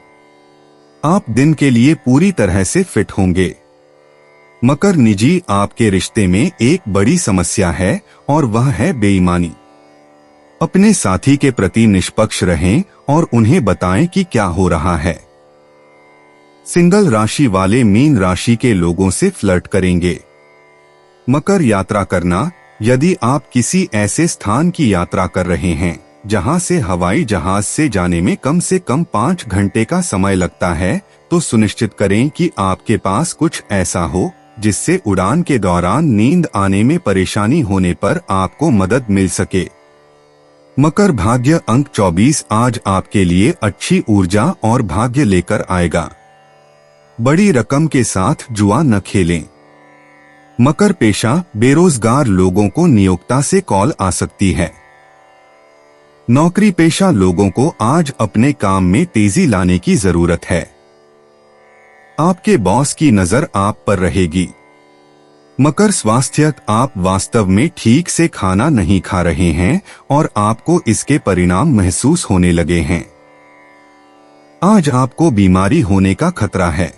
आप दिन के लिए पूरी तरह से फिट होंगे। मकर निजी। आपके रिश्ते में एक बड़ी समस्या है और वह है बेईमानी। अपने साथी के प्रति निष्पक्ष रहें और उन्हें बताएं कि क्या हो रहा है। सिंगल राशि वाले मीन राशि के लोगों से फ्लर्ट करेंगे। मकर यात्रा करना। यदि आप किसी ऐसे स्थान की यात्रा कर रहे हैं जहां से हवाई जहाज से जाने में कम से कम 5 घंटे का समय लगता है, तो सुनिश्चित करें कि आपके पास कुछ ऐसा हो जिससे उड़ान के दौरान नींद आने में परेशानी होने पर आपको मदद मिल सके। मकर भाग्य अंक 24 आज आपके लिए अच्छी ऊर्जा और भाग्य लेकर आएगा। बड़ी रकम के साथ जुआ न खेलें। मकर पेशा बेरोजगार लोगों को नियोक्ता से कॉल आ सकती है। नौकरी पेशा लोगों को आज अपने काम में तेजी लाने की जरूरत है। आपके बॉस की नजर आप पर रहेगी। मकर स्वास्थ्य, आप वास्तव में ठीक से खाना नहीं खा रहे हैं और आपको इसके परिणाम महसूस होने लगे हैं। आज आपको बीमारी होने का खतरा है।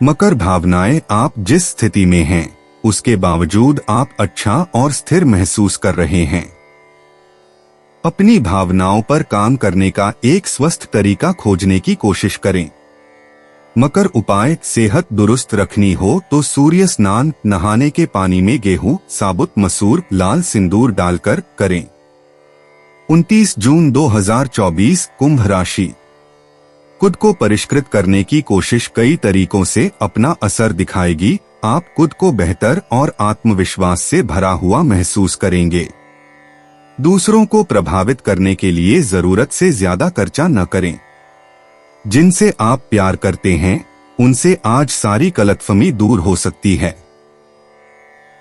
मकर भावनाएं, आप जिस स्थिति में हैं उसके बावजूद आप अच्छा और स्थिर महसूस कर रहे हैं। अपनी भावनाओं पर काम करने का एक स्वस्थ तरीका खोजने की कोशिश करें। मकर उपाय, सेहत दुरुस्त रखनी हो तो सूर्य स्नान, नहाने के पानी में गेहूं, साबुत मसूर, लाल सिंदूर डालकर करें। 29 जून 2024 कुंभ राशि। खुद को परिष्कृत करने की कोशिश कई तरीकों से अपना असर दिखाएगी। आप खुद को बेहतर और आत्मविश्वास से भरा हुआ महसूस करेंगे। दूसरों को प्रभावित करने के लिए जरूरत से ज्यादा खर्चा न करें। जिनसे आप प्यार करते हैं उनसे आज सारी गलतफहमी दूर हो सकती है।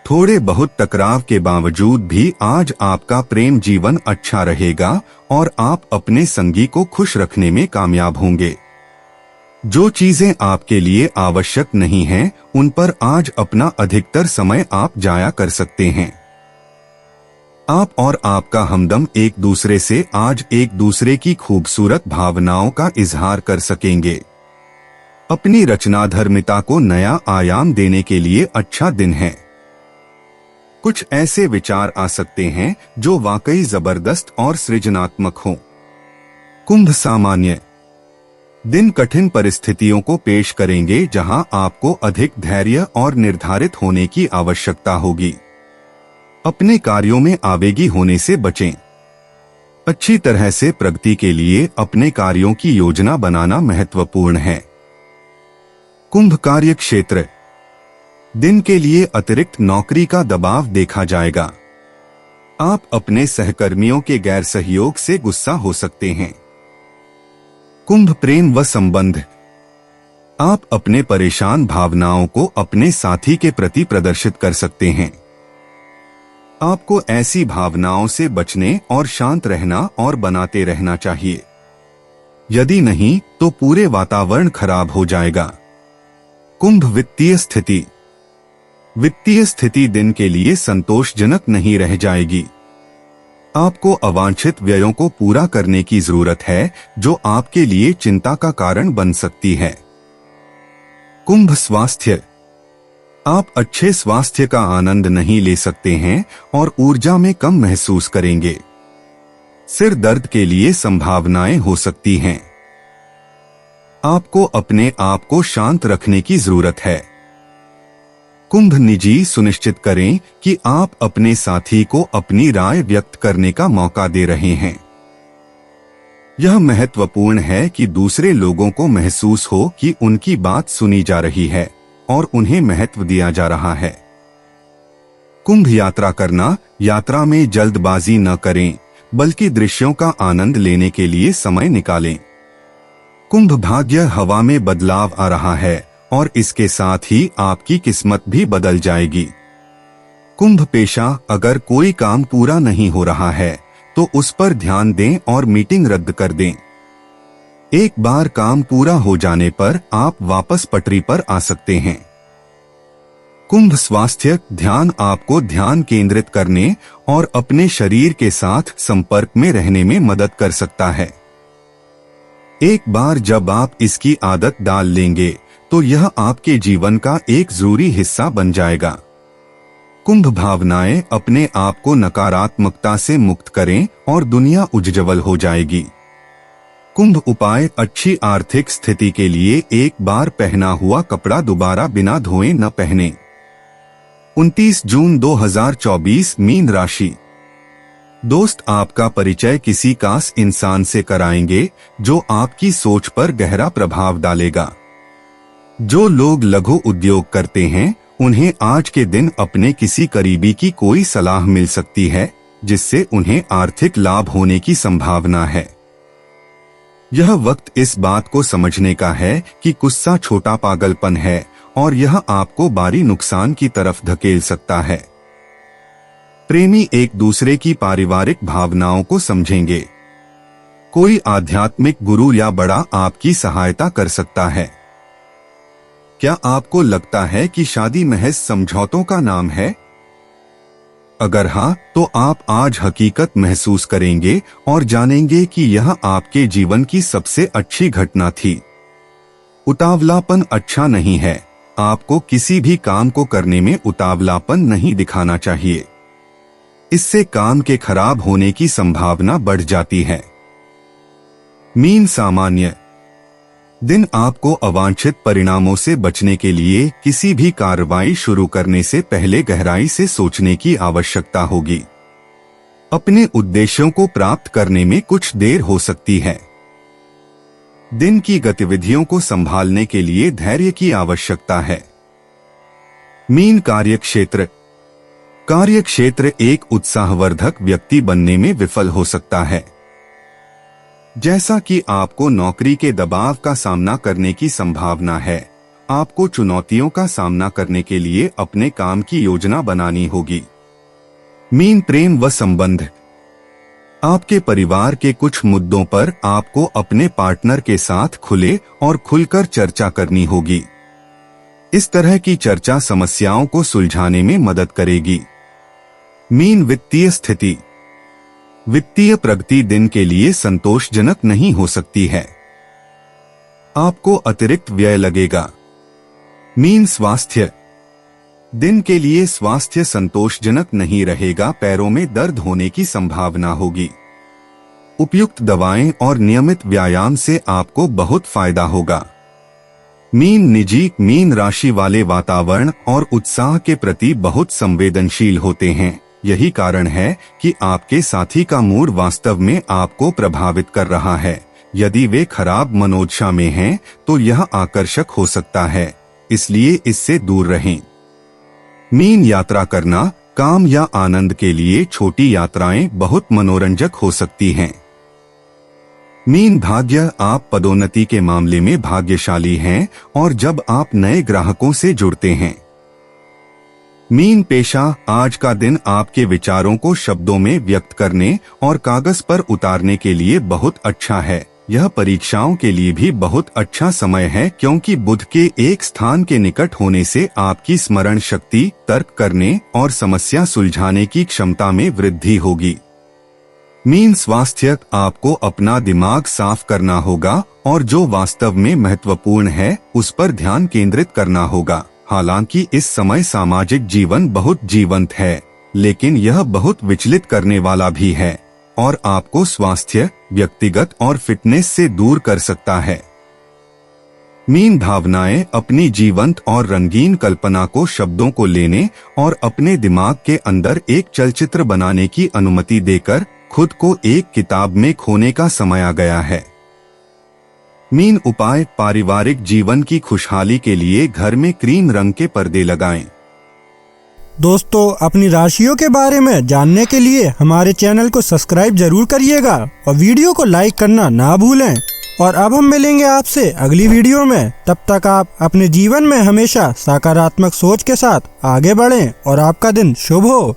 थोड़े बहुत टकराव के बावजूद भी आज आपका प्रेम जीवन अच्छा रहेगा और आप अपने संगी को खुश रखने में कामयाब होंगे। जो चीजें आपके लिए आवश्यक नहीं हैं, उन पर आज अपना अधिकतर समय आप जाया कर सकते हैं। आप और आपका हमदम एक दूसरे से आज एक दूसरे की खूबसूरत भावनाओं का इजहार कर सकेंगे। अपनी रचनाधर्मिता को नया आयाम देने के लिए अच्छा दिन है। कुछ ऐसे विचार आ सकते हैं जो वाकई जबरदस्त और सृजनात्मक हों। कुंभ सामान्य दिन कठिन परिस्थितियों को पेश करेंगे जहां आपको अधिक धैर्य और निर्धारित होने की आवश्यकता होगी। अपने कार्यों में आवेगी होने से बचें। अच्छी तरह से प्रगति के लिए अपने कार्यों की योजना बनाना महत्वपूर्ण है। कुंभ कार्य क्षेत्र दिन के लिए अतिरिक्त नौकरी का दबाव देखा जाएगा। आप अपने सहकर्मियों के गैर सहयोग से गुस्सा हो सकते हैं। कुंभ प्रेम व संबंध, आप अपने परेशान भावनाओं को अपने साथी के प्रति प्रदर्शित कर सकते हैं। आपको ऐसी भावनाओं से बचने और शांत रहना और बनाते रहना चाहिए। यदि नहीं तो पूरे वातावरण खराब हो जाएगा। कुंभ वित्तीय स्थिति, वित्तीय स्थिति दिन के लिए संतोषजनक नहीं रह जाएगी। आपको अवांछित व्ययों को पूरा करने की जरूरत है जो आपके लिए चिंता का कारण बन सकती है। कुंभ स्वास्थ्य, आप अच्छे स्वास्थ्य का आनंद नहीं ले सकते हैं और ऊर्जा में कम महसूस करेंगे। सिर दर्द के लिए संभावनाएं हो सकती हैं। आपको अपने आप को शांत रखने की जरूरत है। कुंभ निजी, सुनिश्चित करें कि आप अपने साथी को अपनी राय व्यक्त करने का मौका दे रहे हैं। यह महत्वपूर्ण है कि दूसरे लोगों को महसूस हो कि उनकी बात सुनी जा रही है और उन्हें महत्व दिया जा रहा है। कुंभ यात्रा करना, यात्रा में जल्दबाजी न करें बल्कि दृश्यों का आनंद लेने के लिए समय निकालें। कुंभ भाग्य, हवा में बदलाव आ रहा है और इसके साथ ही आपकी किस्मत भी बदल जाएगी। कुंभ पेशा, अगर कोई काम पूरा नहीं हो रहा है तो उस पर ध्यान दें और मीटिंग रद्द कर दें। एक बार काम पूरा हो जाने पर आप वापस पटरी पर आ सकते हैं। कुंभ स्वास्थ्य, ध्यान आपको ध्यान केंद्रित करने और अपने शरीर के साथ संपर्क में रहने में मदद कर सकता है। एक बार जब आप इसकी आदत डाल लेंगे तो यह आपके जीवन का एक जरूरी हिस्सा बन जाएगा। कुंभ भावनाएं, अपने आप को नकारात्मकता से मुक्त करें और दुनिया उज्ज्वल हो जाएगी। कुंभ उपाय, अच्छी आर्थिक स्थिति के लिए एक बार पहना हुआ कपड़ा दोबारा बिना धोए न पहने। 29 जून 2024 मीन राशि। दोस्त आपका परिचय किसी खास इंसान से कराएंगे जो आपकी सोच पर गहरा प्रभाव डालेगा। जो लोग लघु उद्योग करते हैं उन्हें आज के दिन अपने किसी करीबी की कोई सलाह मिल सकती है जिससे उन्हें आर्थिक लाभ होने की संभावना है। यह वक्त इस बात को समझने का है कि गुस्सा छोटा पागलपन है और यह आपको भारी नुकसान की तरफ धकेल सकता है। प्रेमी एक दूसरे की पारिवारिक भावनाओं को समझेंगे। कोई आध्यात्मिक गुरु या बड़ा आपकी सहायता कर सकता है। क्या आपको लगता है कि शादी महज समझौतों का नाम है? अगर हाँ, तो आप आज हकीकत महसूस करेंगे और जानेंगे कि यह आपके जीवन की सबसे अच्छी घटना थी। उतावलापन अच्छा नहीं है। आपको किसी भी काम को करने में उतावलापन नहीं दिखाना चाहिए। इससे काम के खराब होने की संभावना बढ़ जाती है। मीन सामान्य दिन आपको अवांछित परिणामों से बचने के लिए किसी भी कार्रवाई शुरू करने से पहले गहराई से सोचने की आवश्यकता होगी। अपने उद्देश्यों को प्राप्त करने में कुछ देर हो सकती है। दिन की गतिविधियों को संभालने के लिए धैर्य की आवश्यकता है। मीन कार्यक्षेत्र एक उत्साहवर्धक व्यक्ति बनने में विफल हो सकता है। जैसा कि आपको नौकरी के दबाव का सामना करने की संभावना है, आपको चुनौतियों का सामना करने के लिए अपने काम की योजना बनानी होगी। मीन प्रेम व संबंध आपके परिवार के कुछ मुद्दों पर आपको अपने पार्टनर के साथ खुले और खुलकर चर्चा करनी होगी। इस तरह की चर्चा समस्याओं को सुलझाने में मदद करेगी। मीन वित्तीय स्थिति वित्तीय प्रगति दिन के लिए संतोषजनक नहीं हो सकती है। आपको अतिरिक्त व्यय लगेगा। मीन स्वास्थ्य दिन के लिए स्वास्थ्य संतोषजनक नहीं रहेगा। पैरों में दर्द होने की संभावना होगी। उपयुक्त दवाएं और नियमित व्यायाम से आपको बहुत फायदा होगा। मीन राशि वाले वातावरण और उत्साह के प्रति बहुत संवेदनशील होते हैं। यही कारण है कि आपके साथी का मूड वास्तव में आपको प्रभावित कर रहा है। यदि वे खराब मनोदशा में हैं, तो यह आकर्षक हो सकता है, इसलिए इससे दूर रहें। मीन यात्रा करना काम या आनंद के लिए छोटी यात्राएं बहुत मनोरंजक हो सकती हैं। मीन भाग्य आप पदोन्नति के मामले में भाग्यशाली हैं और जब आप नए ग्राहकों से जुड़ते हैं। मीन पेशा आज का दिन आपके विचारों को शब्दों में व्यक्त करने और कागज पर उतारने के लिए बहुत अच्छा है। यह परीक्षाओं के लिए भी बहुत अच्छा समय है, क्योंकि बुध के एक स्थान के निकट होने से आपकी स्मरण शक्ति, तर्क करने और समस्या सुलझाने की क्षमता में वृद्धि होगी। मीन स्वास्थ्य आपको अपना दिमाग साफ करना होगा और जो वास्तव में महत्वपूर्ण है उस पर ध्यान केंद्रित करना होगा। हालांकि इस समय सामाजिक जीवन बहुत जीवंत है, लेकिन यह बहुत विचलित करने वाला भी है और आपको स्वास्थ्य, व्यक्तिगत और फिटनेस से दूर कर सकता है। मीन भावनाएं अपनी जीवंत और रंगीन कल्पना को शब्दों को लेने और अपने दिमाग के अंदर एक चलचित्र बनाने की अनुमति देकर खुद को एक किताब में खोने का समय आ गया है। मीन उपाय पारिवारिक जीवन की खुशहाली के लिए घर में क्रीम रंग के पर्दे लगाएं। दोस्तों, अपनी राशियों के बारे में जानने के लिए हमारे चैनल को सब्सक्राइब जरूर करिएगा और वीडियो को लाइक करना ना भूलें। और अब हम मिलेंगे आपसे अगली वीडियो में। तब तक आप अपने जीवन में हमेशा सकारात्मक सोच के साथ आगे बढ़ें और आपका दिन शुभ हो।